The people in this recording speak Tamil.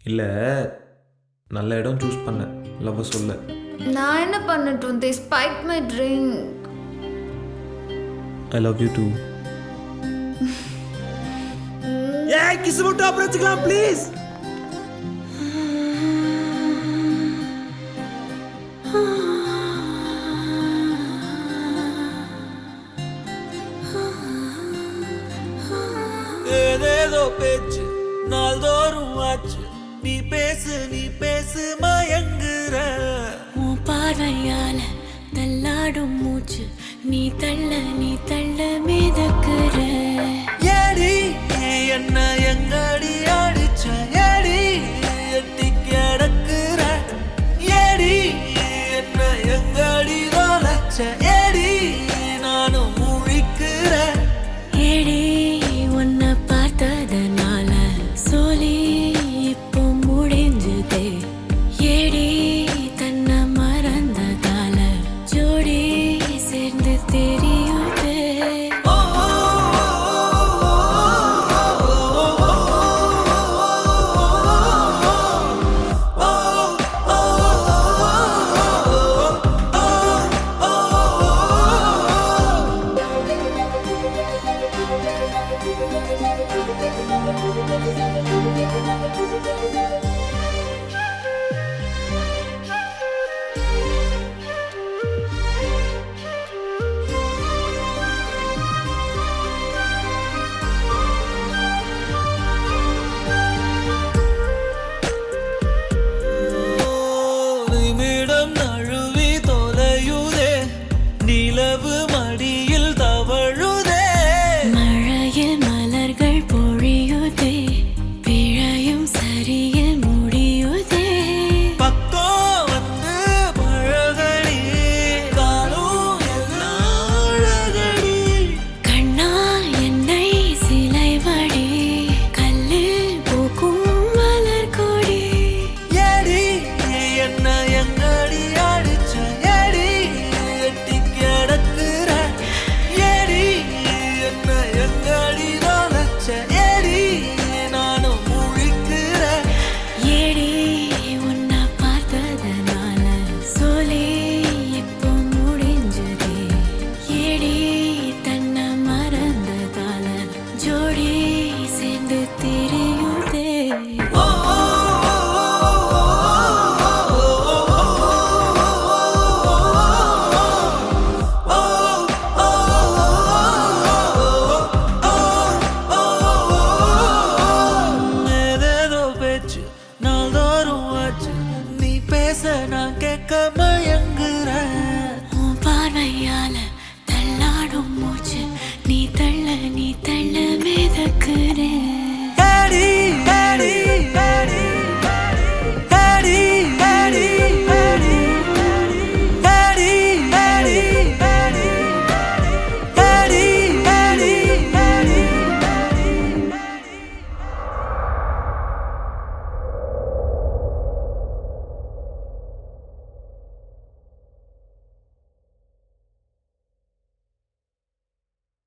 இல்லை, நல்ல இடம் சூஸ் பண்ணேன் லவ் சொல்ல. நான் என்ன பண்ணட்டும்? They spiked my drink. I love you too. ஏய், கிஸ் மட்டும் அப்புறம் வச்சுக்கலாம் ப்ளீஸ். ஏதேதோ பேச்சு நாள்தோறும் ஆச்சு, நீ பேசு மயங்குற. உன் பார்வையால தள்ளாடும் மூச்சு, நீ தள்ள மிதக்குற. ஏடி என்ன எங்கடி அடிச்ச, ஏடி எட்டி கிடக்குற. ஏடி என்ன எங்கடி தொலைச்ச, ஏடி நானும் முழிக்கிற. ஏடி உன்னை பார்த்ததனால சொல்லி இப்போ முடிஞ்சுதே. ஏடி தன்னை மறந்ததால ஜோடி சேர்ந்து தெரியுதே. நிமிடம் நழுவி தொலையுதே, நிலவு மடியில் தவழுதே. மழையில் மலர்கள் பொழியுதே, பிழையும் சரியில் முடியுதே. பக்கம் வந்து பழகடி, காணும் எல்லாம் அழகடி. கண்ணா என்னை சிலைவடி, கல்லில் பூக்கும் மலர் கொடி. ஏடி என்ன எங்கடி அடிச்ச, ஏடி எட்டி கிடக்குற. ஏடி என்ன எங்கடி தொலைச்ச, ஏடி நானும் முழிக்கிற. ஏடி உன்னை பார்த்ததனால சொல்லி இப்போ முடிஞ்சதே. ஏடி தன்னை மறந்ததால ஜோடி சேர்ந்து தெரியுதே. ஓ